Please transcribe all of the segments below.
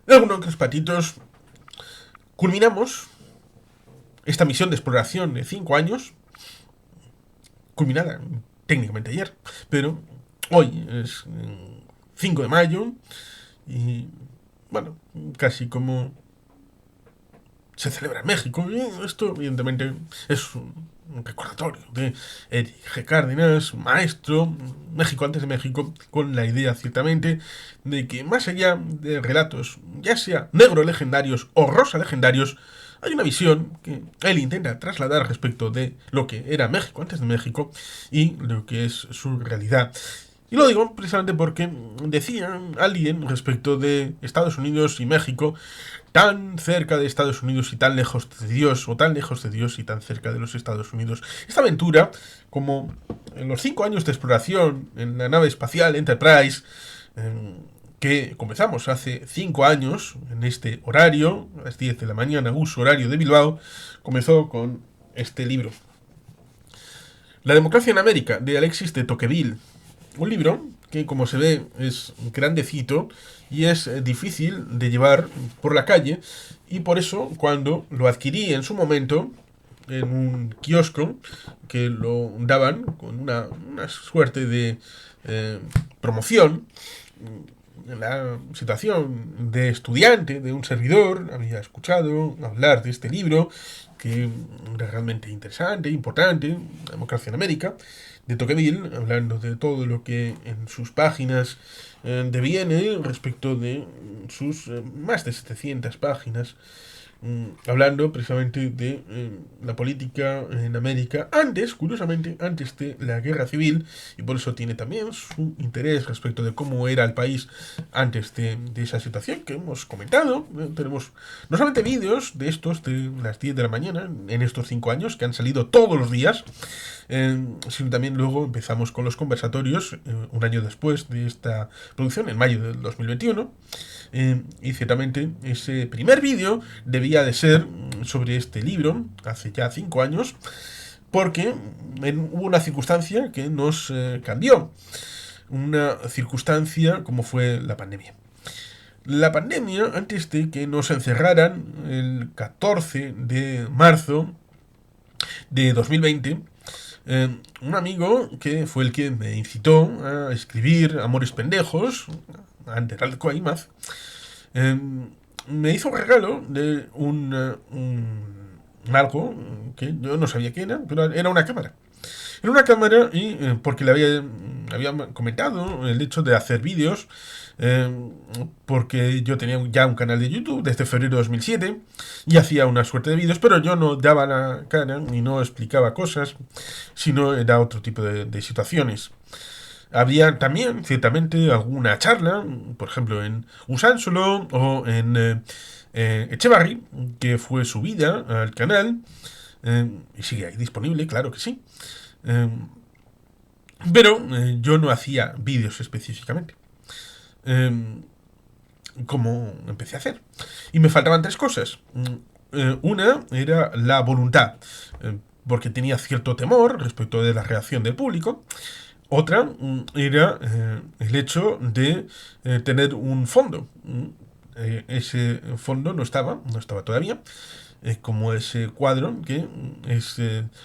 Algunos otros patitos culminamos esta misión de exploración de 5 años, culminada técnicamente ayer, pero hoy es 5 de mayo y, bueno, casi como se celebra en México. Y esto, evidentemente, es un recordatorio de Eric G. Cárdenas, maestro, México antes de México, con la idea, ciertamente, de que más allá de relatos, ya sea negro legendarios o rosa legendarios, hay una visión que él intenta trasladar respecto de lo que era México antes de México y lo que es su realidad. Y lo digo precisamente porque decía alguien respecto de Estados Unidos y México, tan cerca de Estados Unidos y tan lejos de Dios, o tan lejos de Dios y tan cerca de los Estados Unidos. Esta aventura, como en los 5 años de exploración en la nave espacial Enterprise, que comenzamos hace 5 años, en este horario, a las 10 de la mañana, uso horario de Bilbao, comenzó con este libro. La democracia en América, de Alexis de Tocqueville. Un libro que, como se ve, es grandecito y es difícil de llevar por la calle, y por eso, cuando lo adquirí en su momento en un kiosco que lo daban con una suerte de eh, promoción, en la situación de estudiante, de un servidor, había escuchado hablar de este libro, que era realmente interesante, importante, Democracia en América, de Tocqueville, hablando de todo lo que en sus páginas deviene respecto de sus más de 700 páginas, hablando precisamente de la política en América antes, curiosamente, antes de la guerra civil, y por eso tiene también su interés respecto de cómo era el país antes de esa situación que hemos comentado. Tenemos no solamente vídeos de estos de las 10 de la mañana en estos 5 años que han salido todos los días, sino también luego empezamos con los conversatorios un año después de esta producción, en mayo del 2021. Y ciertamente ese primer vídeo debía de ser sobre este libro, hace ya 5 años, porque hubo una circunstancia que nos cambió. Una circunstancia como fue la pandemia. La pandemia, antes de que nos encerraran el 14 de marzo de 2020, un amigo que fue el que me incitó a escribir Amores Pendejos, Ander Alcoaimaz, eh, me hizo un regalo de algo que yo no sabía qué era, pero era una cámara. Era una cámara y porque había comentado el hecho de hacer vídeos, eh, porque yo tenía ya un canal de YouTube desde febrero de 2007 y hacía una suerte de vídeos, pero yo no daba la cara ni no explicaba cosas, sino era otro tipo de situaciones. Había también, ciertamente, alguna charla, por ejemplo, en Usánsolo o en Echevarri, que fue subida al canal, y sigue ahí disponible, claro que sí. Eh, pero yo no hacía vídeos específicamente. Eh, como empecé a hacer. Y me faltaban tres cosas. Una era la voluntad, porque tenía cierto temor respecto de la reacción del público. Otra era el hecho de tener un fondo. Ese fondo no estaba todavía, como ese cuadro que es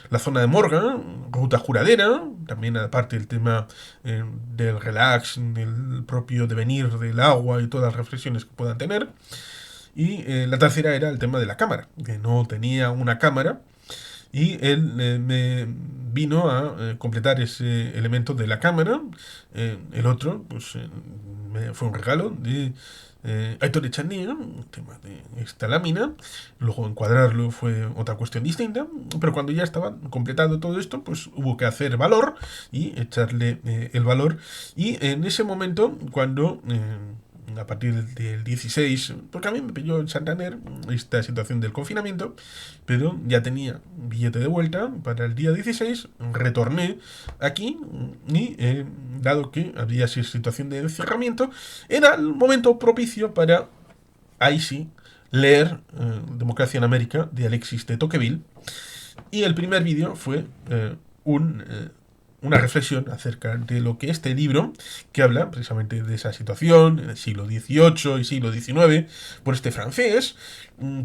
la zona de Morga, ruta juradera, también aparte del tema del relax, del propio devenir del agua y todas las reflexiones que puedan tener. Y la tercera era el tema de la cámara, que no tenía una cámara, y él me vino a completar ese elemento de la cámara. El otro, pues, fue un regalo de Aitor Echanía, un tema de esta lámina. Luego encuadrarlo fue otra cuestión distinta, pero cuando ya estaba completado todo esto, pues hubo que hacer valor y echarle el valor. Y en ese momento, cuando a partir del 16, porque a mí me pilló en Santander esta situación del confinamiento, pero ya tenía billete de vuelta para el día 16, retorné aquí y, dado que había esa situación de encerramiento, era el momento propicio para, ahí sí, leer Democracia en América de Alexis de Tocqueville. Y el primer vídeo fue un una reflexión acerca de lo que este libro, que habla precisamente de esa situación en el siglo XVIII y siglo XIX, por este francés,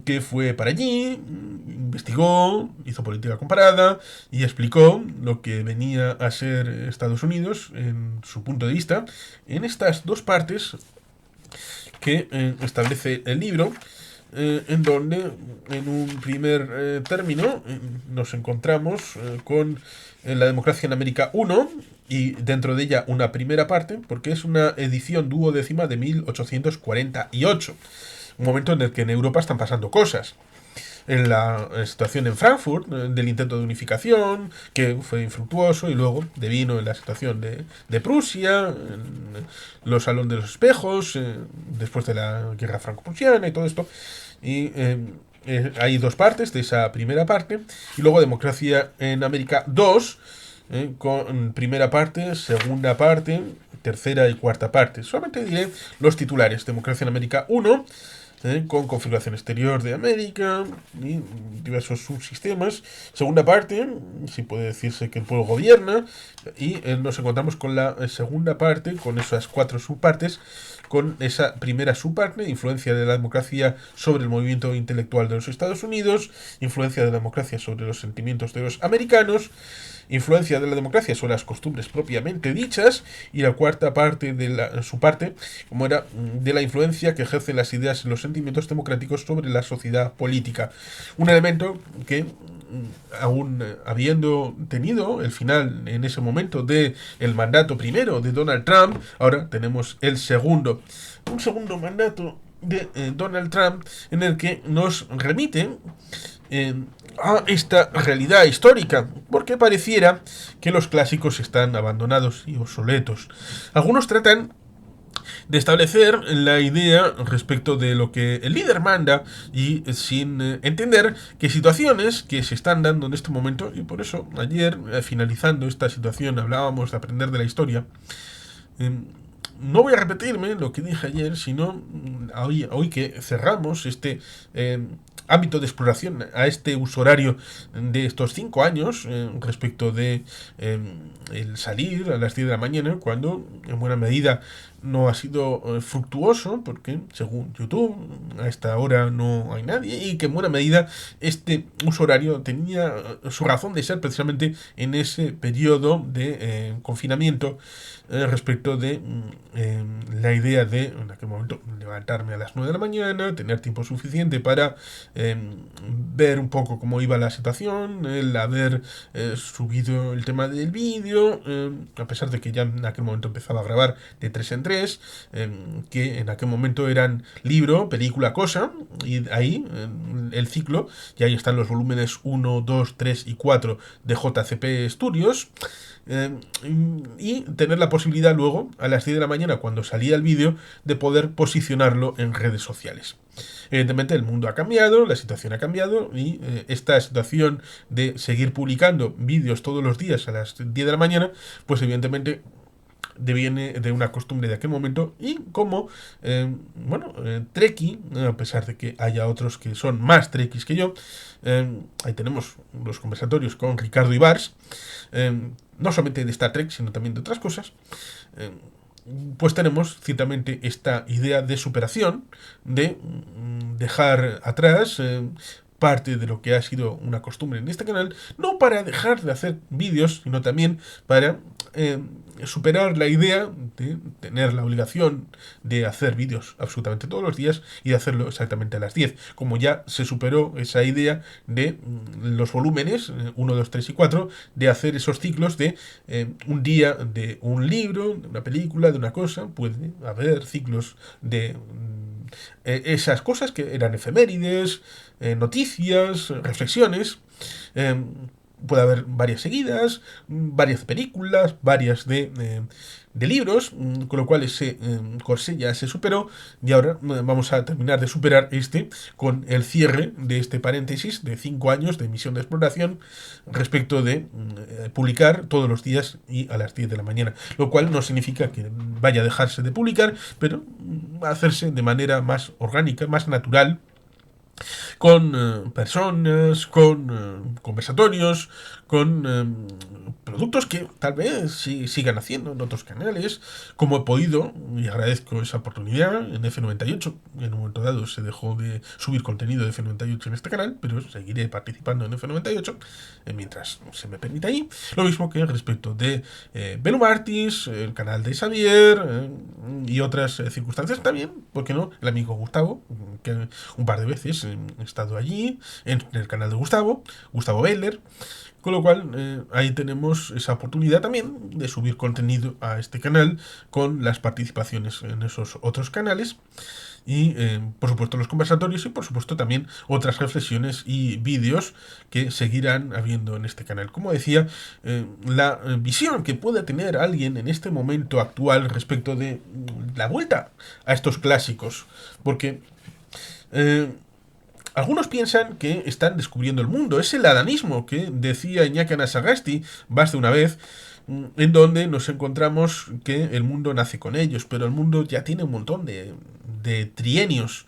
que fue para allí, investigó, hizo política comparada y explicó lo que venía a ser Estados Unidos en su punto de vista en estas dos partes que establece el libro, en donde en un primer término nos encontramos con la democracia en América 1 y dentro de ella una primera parte, porque es una edición duodécima de 1848, un momento en el que en Europa están pasando cosas. En la situación en Frankfurt, del intento de unificación, que fue infructuoso, y luego devino en la situación de Prusia, en los Salón de los Espejos, después de la guerra franco-prusiana y todo esto. Y hay dos partes de esa primera parte, y luego Democracia en América 2, con primera parte, segunda parte, tercera y cuarta parte. Solamente diré los titulares. Democracia en América 1, con configuración exterior de América y diversos subsistemas. Segunda parte, si puede decirse que el pueblo gobierna, y nos encontramos con la segunda parte, con esas cuatro subpartes, con esa primera subparte, influencia de la democracia sobre el movimiento intelectual de los Estados Unidos, influencia de la democracia sobre los sentimientos de los americanos, influencia de la democracia sobre las costumbres propiamente dichas, y la cuarta parte de su parte, como era, de la influencia que ejercen las ideas y los sentimientos democráticos sobre la sociedad política. Un elemento que, aún habiendo tenido el final en ese momento de el mandato primero de Donald Trump, ahora tenemos el segundo. Un segundo mandato de Donald Trump en el que nos remite a esta realidad histórica, porque pareciera que los clásicos están abandonados y obsoletos. Algunos tratan de establecer la idea respecto de lo que el líder manda y sin entender que situaciones que se están dando en este momento, y por eso ayer, finalizando esta situación, hablábamos de aprender de la historia. No voy a repetirme lo que dije ayer, sino hoy que cerramos este ámbito de exploración a este uso horario de estos 5 años, respecto de el salir a las 10 de la mañana, cuando en buena medida no ha sido fructuoso, porque según YouTube a esta hora no hay nadie, y que en buena medida este uso horario tenía su razón de ser precisamente en ese periodo de confinamiento, respecto de la idea de, en aquel momento, levantarme a las 9 de la mañana, tener tiempo suficiente para ver un poco cómo iba la situación, el haber subido el tema del vídeo, a pesar de que ya en aquel momento empezaba a grabar de 3 en 3, que en aquel momento eran libro, película, cosa, y ahí el ciclo, y ahí están los volúmenes 1, 2, 3 y 4 de JCP Studios. Y tener la posibilidad luego, a las 10 de la mañana, cuando salía el vídeo, de poder posicionarlo en redes sociales. Evidentemente el mundo ha cambiado, la situación ha cambiado, y esta situación de seguir publicando vídeos todos los días a las 10 de la mañana, pues evidentemente deviene de una costumbre de aquel momento, y como treki, a pesar de que haya otros que son más trekis que yo, ahí tenemos los conversatorios con Ricardo Ibars, no solamente de Star Trek, sino también de otras cosas, pues tenemos ciertamente esta idea de superación, de dejar atrás parte de lo que ha sido una costumbre en este canal, no para dejar de hacer vídeos, sino también para superar la idea de tener la obligación de hacer vídeos absolutamente todos los días y de hacerlo exactamente a las 10, como ya se superó esa idea de los volúmenes 1, 2, 3 y 4, de hacer esos ciclos de un día de un libro, de una película, de una cosa. Puede haber ciclos de esas cosas que eran efemérides, noticias, reflexiones. Puede haber varias seguidas, varias películas, varias de libros, con lo cual ese corsé ya se superó, y ahora vamos a terminar de superar con el cierre de este paréntesis de 5 años de misión de exploración respecto de publicar todos los días y a las 10 de la mañana, lo cual no significa que vaya a dejarse de publicar, pero va a hacerse de manera más orgánica, más natural, con personas, con conversatorios, con productos que tal vez sigan haciendo en otros canales, como he podido, y agradezco esa oportunidad, en F98. En un momento dado se dejó de subir contenido de F98 en este canal, pero seguiré participando en F98 mientras se me permita ahí. Lo mismo que respecto de Belu Martis, el canal de Xavier y otras circunstancias también, ¿por qué no? El amigo Gustavo, que un par de veces he estado allí, en el canal de Gustavo Beller. Con lo cual, ahí tenemos esa oportunidad también de subir contenido a este canal con las participaciones en esos otros canales. Y, por supuesto, los conversatorios y, por supuesto, también otras reflexiones y vídeos que seguirán habiendo en este canal. Como decía, la visión que pueda tener alguien en este momento actual respecto de la vuelta a estos clásicos. Porque algunos piensan que están descubriendo el mundo. Es el adanismo que decía Iñaki Anasagasti más de una vez, en donde nos encontramos que el mundo nace con ellos, pero el mundo ya tiene un montón de trienios.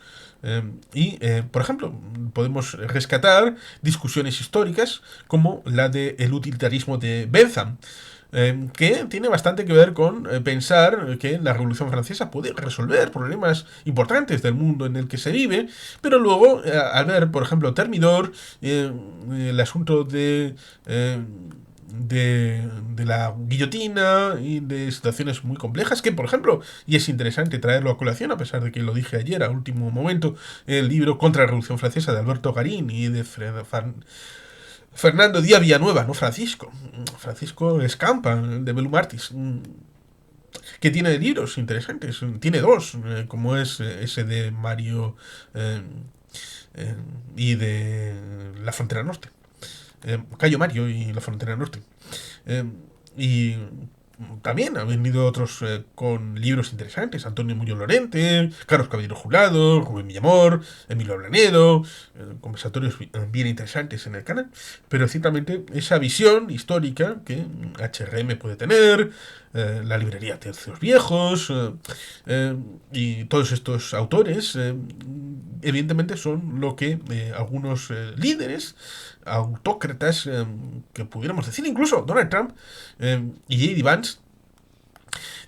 Por ejemplo, podemos rescatar discusiones históricas como la del utilitarismo de Bentham, que tiene bastante que ver con pensar que la Revolución Francesa puede resolver problemas importantes del mundo en el que se vive, pero luego, al ver, por ejemplo, Thermidor, el asunto de la guillotina y de situaciones muy complejas, que por ejemplo, y es interesante traerlo a colación, a pesar de que lo dije ayer a último momento, el libro Contra la Revolución Francesa de Alberto Garín y de Fernando Díaz Villanueva, no Francisco Escampa, de Belu Martis, que tiene libros interesantes, tiene dos, como es ese de Mario eh, y de La Frontera Norte. Cayo Mario y La Frontera Norte. Eh, y también han venido otros con libros interesantes: Antonio Muñoz Lorente, Carlos Caballero Jurado, Rubén Villamor, Emilio Blanedo, conversatorios bien interesantes en el canal. Pero ciertamente esa visión histórica que HRM puede tener, la librería Tercios Viejos y todos estos autores, evidentemente son lo que algunos líderes autócratas, que pudiéramos decir incluso Donald Trump y J.D. Vance,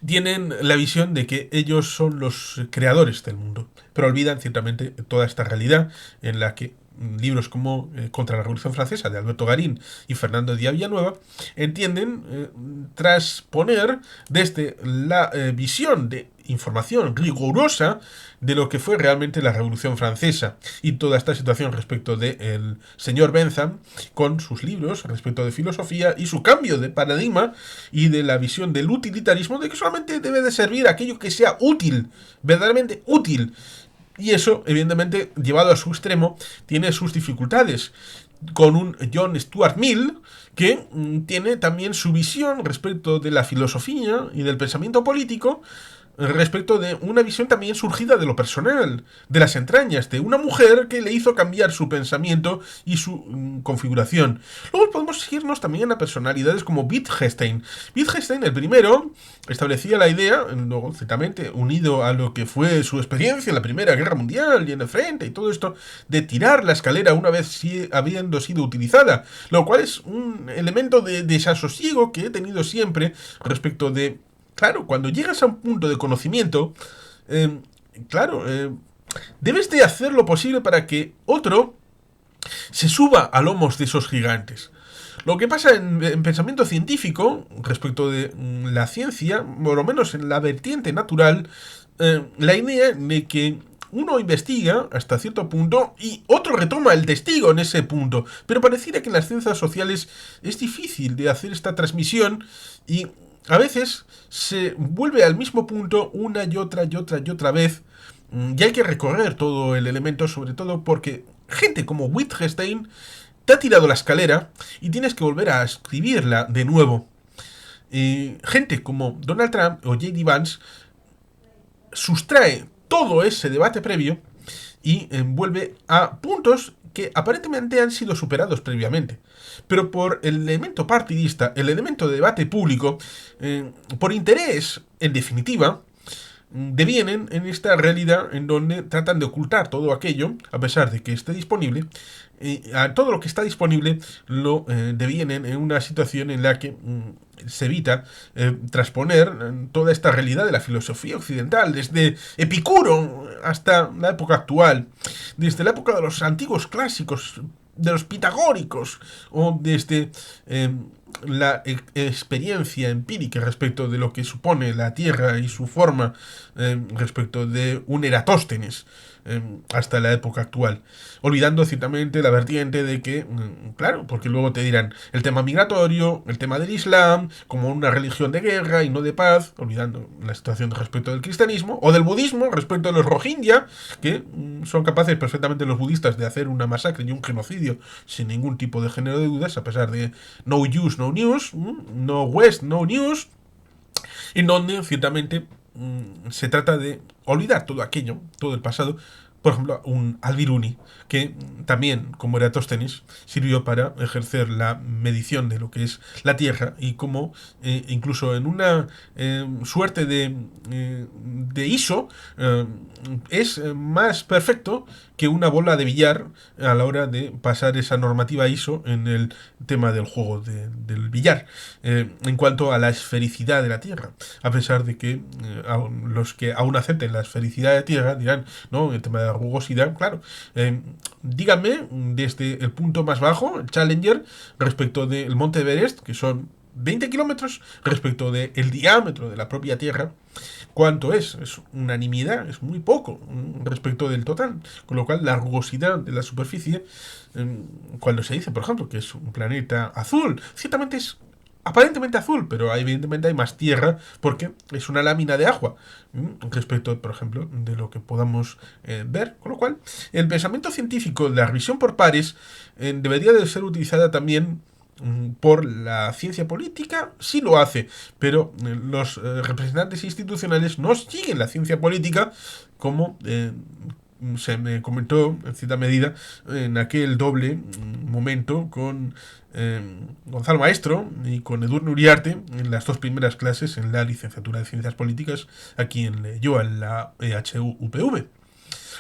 tienen la visión de que ellos son los creadores del mundo, pero olvidan ciertamente toda esta realidad en la que libros como Contra la Revolución Francesa de Alberto Garín y Fernando Díaz Villanueva entienden transponer desde la visión de información rigurosa de lo que fue realmente la Revolución Francesa y toda esta situación respecto del señor Bentham con sus libros respecto de filosofía y su cambio de paradigma y de la visión del utilitarismo, de que solamente debe de servir aquello que sea útil, verdaderamente útil. Y eso, evidentemente, llevado a su extremo, tiene sus dificultades. Con un John Stuart Mill que tiene también su visión respecto de la filosofía y del pensamiento político, respecto de una visión también surgida de lo personal, de las entrañas, de una mujer que le hizo cambiar su pensamiento y su configuración. Luego podemos irnos también a personalidades como Wittgenstein. Wittgenstein, el primero, establecía la idea, luego ciertamente unido a lo que fue su experiencia en la Primera Guerra Mundial y en el frente y todo esto, de tirar la escalera una vez habiendo sido utilizada, lo cual es un elemento de desasosiego que he tenido siempre respecto de... Claro, cuando llegas a un punto de conocimiento, eh, claro, debes de hacer lo posible para que otro se suba a lomos de esos gigantes. Lo que pasa en pensamiento científico, respecto de la ciencia, por lo menos en la vertiente natural, la idea de que uno investiga hasta cierto punto y otro retoma el testigo en ese punto. Pero pareciera que en las ciencias sociales es difícil de hacer esta transmisión y a veces se vuelve al mismo punto una y otra vez. Y hay que recorrer todo el elemento, sobre todo porque gente como Wittgenstein te ha tirado la escalera y tienes que volver a escribirla de nuevo. Gente como Donald Trump o J.D. Vance sustrae todo ese debate previo y vuelve a puntos que aparentemente han sido superados previamente. Pero por el elemento partidista, el elemento de debate público, por interés, en definitiva, devienen en esta realidad en donde tratan de ocultar todo aquello, a pesar de que esté disponible. A todo lo que está disponible lo devienen en una situación en la que se evita transponer toda esta realidad de la filosofía occidental, desde Epicuro hasta la época actual, desde la época de los antiguos clásicos, de los pitagóricos, o desde la experiencia empírica respecto de lo que supone la Tierra y su forma, respecto de un Eratóstenes, hasta la época actual, olvidando ciertamente la vertiente de que, claro, porque luego te dirán el tema migratorio, el tema del Islam, como una religión de guerra y no de paz, olvidando la situación respecto del cristianismo, o del budismo respecto a los Rohingya, que son capaces perfectamente los budistas de hacer una masacre y un genocidio sin ningún tipo de género de dudas, a pesar de no use, no news, no West, no news, en donde ciertamente se trata de olvidar todo aquello, todo el pasado. Por ejemplo, un Al-Biruni, que también, como Eratóstenes, sirvió para ejercer la medición de lo que es la Tierra y como incluso en una suerte de ISO es más perfecto que una bola de billar a la hora de pasar esa normativa ISO en el tema del juego del billar, en cuanto a la esfericidad de la Tierra, a pesar de que los que aún acepten la esfericidad de la Tierra dirán, no, el tema de la rugosidad, claro, díganme desde el punto más bajo, el Challenger, respecto del Monte Everest, que son 20 kilómetros, respecto del diámetro de la propia Tierra, ¿cuánto es? Es unanimidad, es muy poco respecto del total. Con lo cual, la rugosidad de la superficie, cuando se dice, por ejemplo, que es un planeta azul, ciertamente es aparentemente azul, pero evidentemente hay más tierra porque es una lámina de agua respecto, por ejemplo, de lo que podamos ver. Con lo cual, el pensamiento científico de la revisión por pares debería de ser utilizada también por la ciencia política. Sí lo hace, pero los representantes institucionales no siguen la ciencia política como se me comentó en cierta medida en aquel doble momento con Gonzalo Maestro y con Edurne Uriarte en las dos primeras clases en la licenciatura de Ciencias Políticas aquí en yo en la EHU-UPV.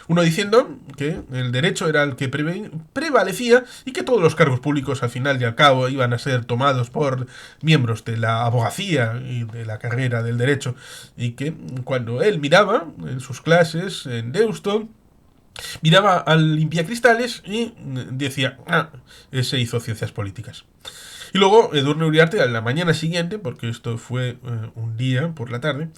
Uno diciendo que el derecho era el que prevalecía y que todos los cargos públicos al final y al cabo iban a ser tomados por miembros de la abogacía y de la carrera del derecho, y que cuando él miraba en sus clases en Deusto, miraba al limpiacristales y decía, ese hizo ciencias políticas. Y luego Edurne Uriarte, a la mañana siguiente, porque esto fue un día por la tarde,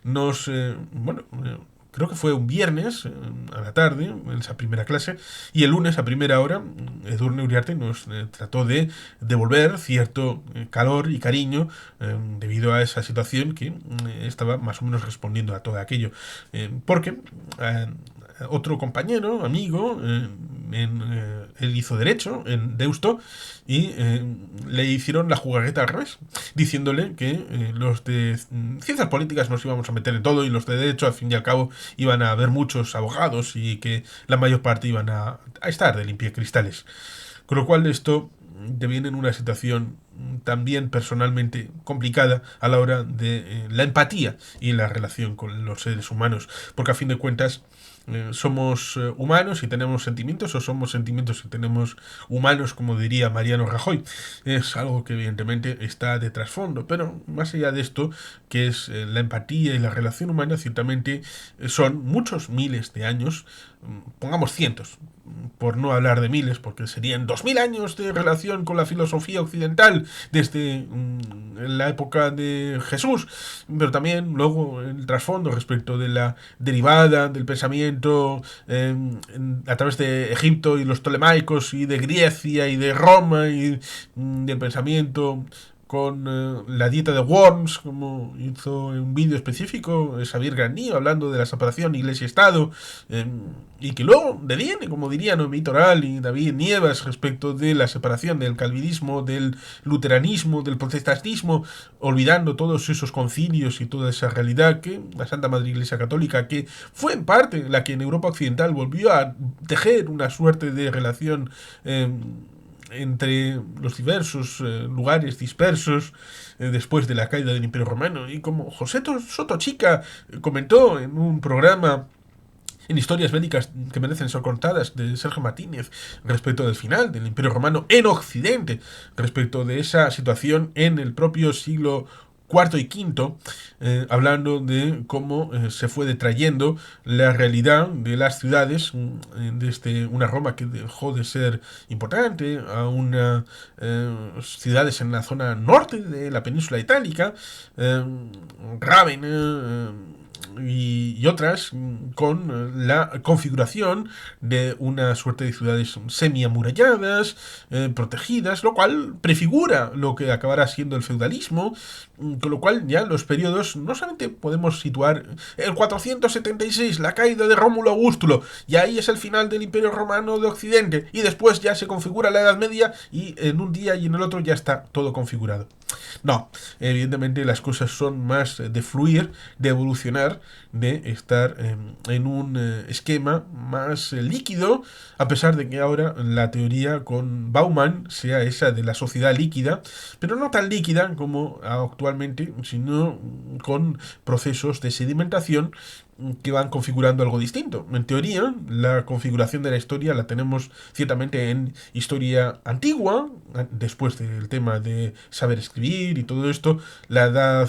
nos, creo que fue un viernes a la tarde, en esa primera clase, y el lunes a primera hora, Edurne Uriarte nos trató de devolver cierto calor y cariño debido a esa situación que estaba más o menos respondiendo a todo aquello. Porque otro compañero, amigo, él hizo Derecho en Deusto y le hicieron la jugarreta al revés, diciéndole que los de ciencias políticas nos íbamos a meter en todo y los de Derecho, al fin y al cabo, iban a haber muchos abogados y que la mayor parte iban a estar de limpiacristales. Con lo cual esto deviene en una situación también personalmente complicada a la hora de la empatía y la relación con los seres humanos, porque a fin de cuentas somos humanos y tenemos sentimientos, o somos sentimientos y tenemos humanos, como diría Mariano Rajoy. Es algo que evidentemente está de trasfondo, pero más allá de esto, que es la empatía y la relación humana, ciertamente son muchos miles de años, pongamos cientos, por no hablar de miles, porque serían 2000 años de relación con la filosofía occidental desde la época de Jesús, pero también luego el trasfondo respecto de la derivada del pensamiento a través de Egipto y los Ptolemaicos y de Grecia y de Roma y del pensamiento con la dieta de Worms, como hizo un vídeo específico Xavier Garnier hablando de la separación Iglesia-Estado, y que luego deviene, como dirían Noemí Toral y David Nievas, respecto de la separación del calvinismo, del luteranismo, del protestantismo, olvidando todos esos concilios y toda esa realidad que la Santa Madre Iglesia Católica, que fue en parte la que en Europa Occidental volvió a tejer una suerte de relación entre los diversos lugares dispersos después de la caída del Imperio Romano. Y como José Soto Chica comentó en un programa en historias bélicas que merecen ser contadas de Sergio Martínez respecto del final del Imperio Romano en Occidente, respecto de esa situación en el propio siglo cuarto y quinto, hablando de cómo se fue detrayendo la realidad de las ciudades desde una Roma que dejó de ser importante a unas ciudades en la zona norte de la península itálica, Rávena, y otras con la configuración de una suerte de ciudades semi-amuralladas, protegidas, lo cual prefigura lo que acabará siendo el feudalismo, con lo cual ya los periodos no solamente podemos situar el 476, la caída de Rómulo Augustulo, y ahí es el final del Imperio Romano de Occidente, y después ya se configura la Edad Media y en un día y en el otro ya está todo configurado. No, evidentemente las cosas son más de fluir, de evolucionar, de estar en un esquema más líquido, a pesar de que ahora la teoría con Bauman sea esa de la sociedad líquida, pero no tan líquida como actualmente, sino con procesos de sedimentación que van configurando algo distinto. En teoría, la configuración de la historia la tenemos ciertamente en historia antigua, después del tema de saber escribir y todo esto, la Edad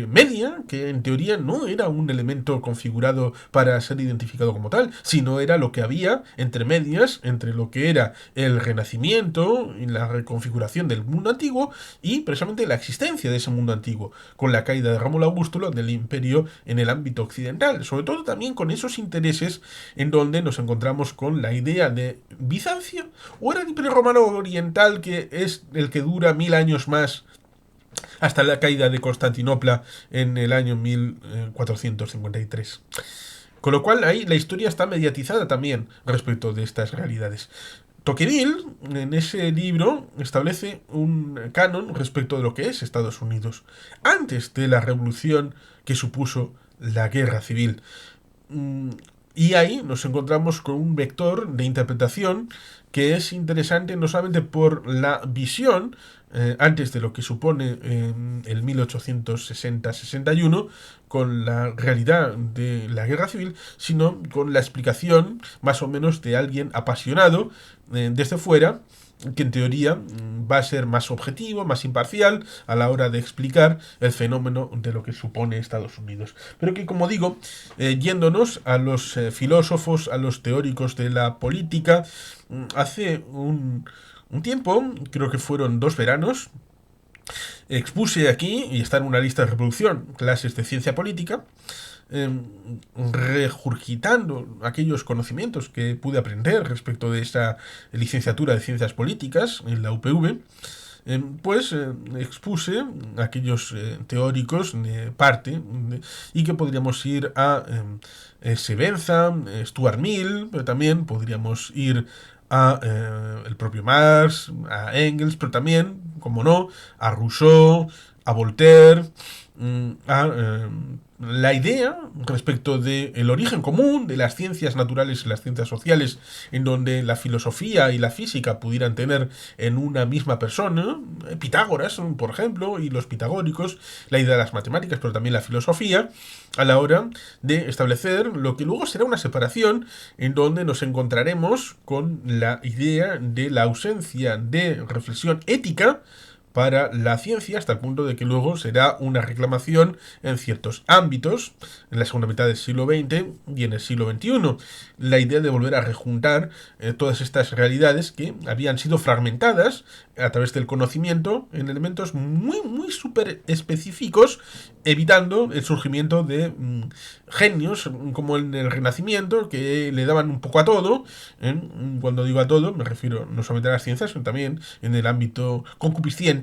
Media, que en teoría no era un elemento configurado para ser identificado como tal, sino era lo que había entre medias, entre lo que era el Renacimiento y la reconfiguración del mundo antiguo y precisamente la existencia de ese mundo antiguo, con la caída de Rómulo Augustulo del imperio en el ámbito occidental, sobre todo también con esos intereses en donde nos encontramos con la idea de Bizancio, o era el Imperio Romano Oriental, que es el que dura 1000 años más hasta la caída de Constantinopla en el año 1453. Con lo cual ahí la historia está mediatizada también respecto de estas realidades. Tocqueville, en ese libro, establece un canon respecto de lo que es Estados Unidos, antes de la revolución que supuso la guerra civil. Y ahí nos encontramos con un vector de interpretación que es interesante no solamente por la visión antes de lo que supone el 1860-61 con la realidad de la guerra civil, sino con la explicación más o menos de alguien apasionado desde fuera, que en teoría va a ser más objetivo, más imparcial a la hora de explicar el fenómeno de lo que supone Estados Unidos. Pero que, como digo, yéndonos a los filósofos, a los teóricos de la política, hace un tiempo, creo que fueron 2 veranos, expuse aquí, y está en una lista de reproducción, clases de ciencia política, regurgitando aquellos conocimientos que pude aprender respecto de esa licenciatura de ciencias políticas en la UPV, pues expuse aquellos teóricos de parte y que podríamos ir a Sevenza, Stuart Mill, pero también podríamos ir a el propio Marx, a Engels, pero también, como no, a Rousseau, a Voltaire, a la idea respecto del origen común de las ciencias naturales y las ciencias sociales, en donde la filosofía y la física pudieran tener en una misma persona, Pitágoras, por ejemplo, y los pitagóricos, la idea de las matemáticas, pero también la filosofía, a la hora de establecer lo que luego será una separación en donde nos encontraremos con la idea de la ausencia de reflexión ética para la ciencia, hasta el punto de que luego será una reclamación en ciertos ámbitos, en la segunda mitad del siglo XX y en el siglo XXI. La idea de volver a rejuntar todas estas realidades que habían sido fragmentadas a través del conocimiento en elementos muy súper específicos, evitando el surgimiento de genios como en el Renacimiento, que le daban un poco a todo. Cuando digo a todo, me refiero no solamente a las ciencias, sino también en el ámbito concupisciente,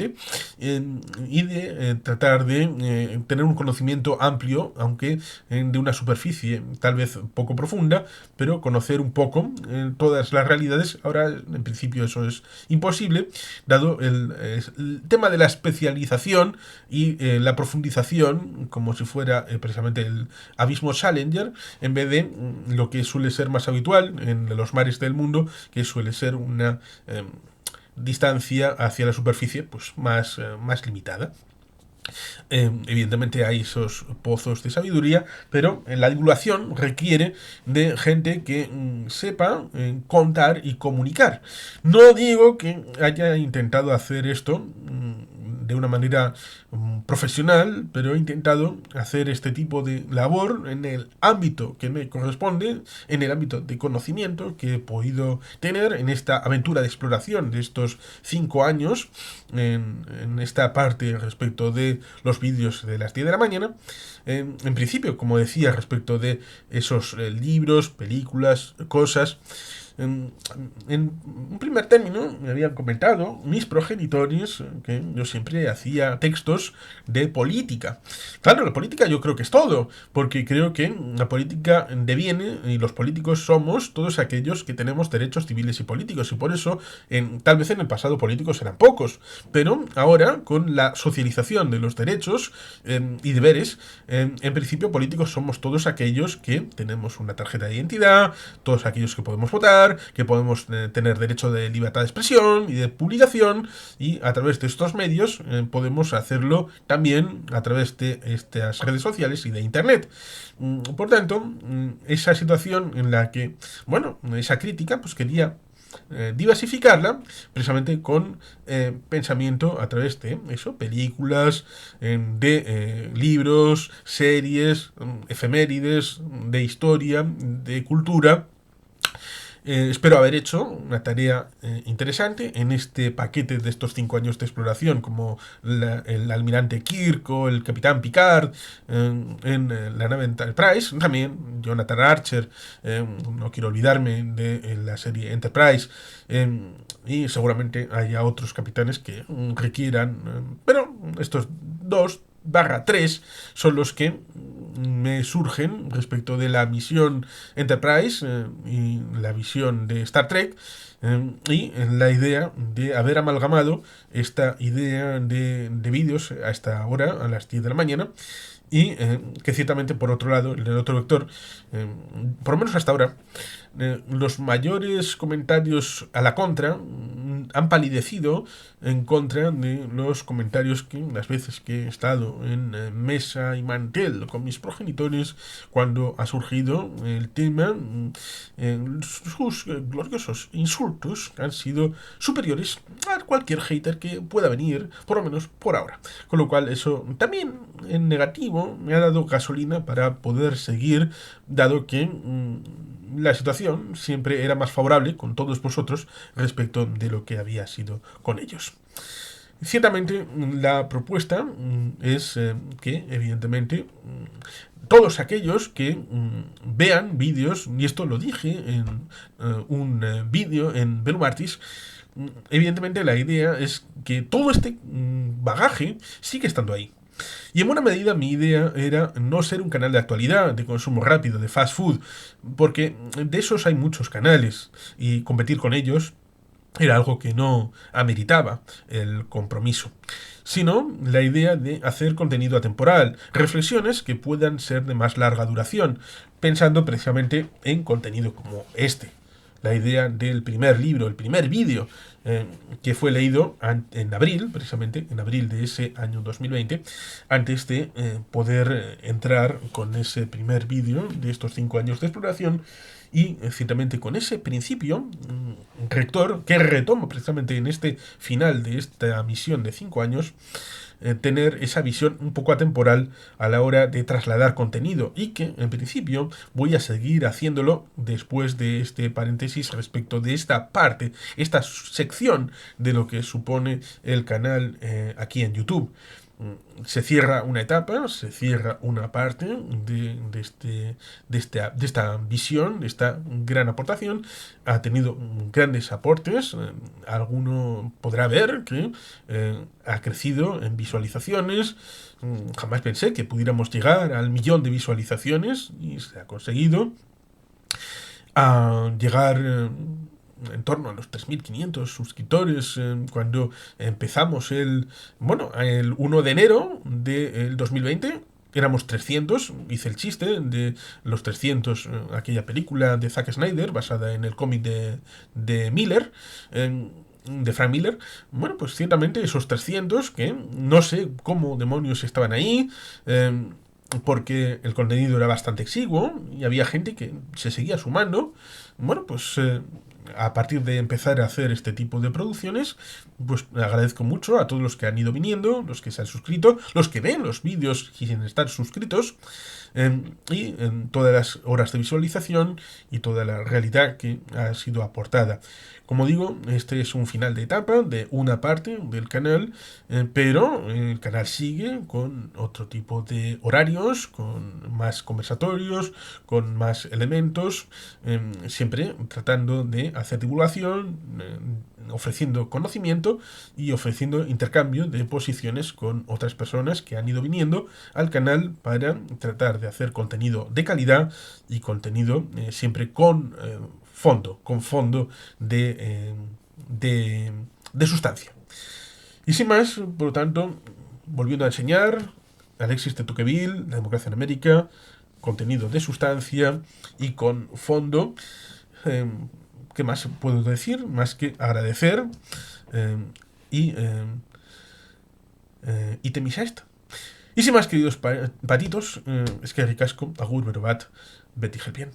y de tratar de tener un conocimiento amplio, aunque de una superficie tal vez poco profunda, pero conocer un poco todas las realidades. Ahora, en principio, eso es imposible, dado el tema de la especialización y la profundización, como si fuera precisamente el abismo Challenger, en vez de lo que suele ser más habitual en los mares del mundo, que suele ser una distancia hacia la superficie pues más limitada. Evidentemente hay esos pozos de sabiduría, pero la divulgación requiere de gente que sepa contar y comunicar. No digo que haya intentado hacer esto de una manera profesional, pero he intentado hacer este tipo de labor en el ámbito que me corresponde, en el ámbito de conocimiento que he podido tener en esta aventura de exploración de estos 5 años, en esta parte respecto de los vídeos de las 10 de la mañana. En principio, como decía, respecto de esos libros, películas, cosas, en un primer término me habían comentado mis progenitores que yo siempre hacía textos de política. Claro, la política yo creo que es todo, porque creo que la política deviene y los políticos somos todos aquellos que tenemos derechos civiles y políticos, y por eso tal vez en el pasado políticos eran pocos, pero ahora con la socialización de los derechos y deberes, en principio políticos somos todos aquellos que tenemos una tarjeta de identidad, todos aquellos que podemos votar, que podemos tener derecho de libertad de expresión y de publicación, y a través de estos medios podemos hacerlo también a través de estas redes sociales y de internet. Por tanto, esa situación en la que, bueno, esa crítica, pues quería diversificarla precisamente con pensamiento a través de eso, películas, de libros, series, efemérides, de historia, de cultura. Espero haber hecho una tarea interesante en este paquete de estos 5 años de exploración, como el almirante Kirk o el capitán Picard en la nave Enterprise. También Jonathan Archer, no quiero olvidarme de la serie Enterprise, y seguramente haya otros capitanes que requieran, pero estos 2/3 son los que me surgen respecto de la misión Enterprise y la visión de Star Trek, y la idea de haber amalgamado esta idea de vídeos a esta hora, a las 10 de la mañana, y que ciertamente por otro lado, en el otro vector, por lo menos hasta ahora, los mayores comentarios a la contra han palidecido en contra de los comentarios que las veces que he estado en mesa y mantel con mis progenitores cuando ha surgido el tema, sus gloriosos insultos han sido superiores a cualquier hater que pueda venir, por lo menos por ahora. Con lo cual eso también en negativo me ha dado gasolina para poder seguir, dado que la situación siempre era más favorable con todos vosotros respecto de lo que había sido con ellos. Ciertamente la propuesta es que evidentemente todos aquellos que vean vídeos, y esto lo dije en un vídeo en Belumartis, evidentemente la idea es que todo este bagaje sigue estando ahí. Y en buena medida mi idea era no ser un canal de actualidad, de consumo rápido, de fast food, porque de esos hay muchos canales y competir con ellos era algo que no ameritaba el compromiso, sino la idea de hacer contenido atemporal, reflexiones que puedan ser de más larga duración, pensando precisamente en contenido como este. La idea del primer libro, el primer vídeo que fue leído en abril, precisamente en abril de ese año 2020, antes de poder entrar con ese primer vídeo de estos 5 años de exploración, y ciertamente con ese principio rector que retomo precisamente en este final de esta misión de 5 años, tener esa visión un poco atemporal a la hora de trasladar contenido, y que en principio voy a seguir haciéndolo después de este paréntesis respecto de esta parte, esta sección de lo que supone el canal aquí en YouTube. Se cierra una etapa, se cierra una parte de esta visión, de esta gran aportación. Ha tenido grandes aportes. Alguno podrá ver que ha crecido en visualizaciones. Jamás pensé que pudiéramos llegar al 1.000.000 de visualizaciones, y se ha conseguido. A llegar en torno a los 3.500 suscriptores cuando empezamos el 1 de enero del 2020. Éramos 300, hice el chiste de los 300, aquella película de Zack Snyder basada en el cómic de Miller. de Frank Miller, bueno, pues ciertamente esos 300 que no sé cómo demonios estaban ahí, porque el contenido era bastante exiguo y había gente que se seguía sumando. Bueno, pues a partir de empezar a hacer este tipo de producciones, pues agradezco mucho a todos los que han ido viniendo, los que se han suscrito, los que ven los vídeos sin estar suscritos, y en todas las horas de visualización y toda la realidad que ha sido aportada. Como digo, este es un final de etapa de una parte del canal, pero el canal sigue con otro tipo de horarios, con más conversatorios, con más elementos, siempre tratando de hacer divulgación, ofreciendo conocimiento y ofreciendo intercambio de posiciones con otras personas que han ido viniendo al canal para tratar de hacer contenido de calidad y contenido siempre con fondo de sustancia. Y sin más, por lo tanto, volviendo a enseñar, Alexis de Tocqueville, la democracia en América, contenido de sustancia y con fondo. Eh, ¿Qué más puedo decir? Más que agradecer eh, y, eh, y temisa esta. Y sin más, queridos patitos, es que ricasco, agur, berobat, Betty Gelpien.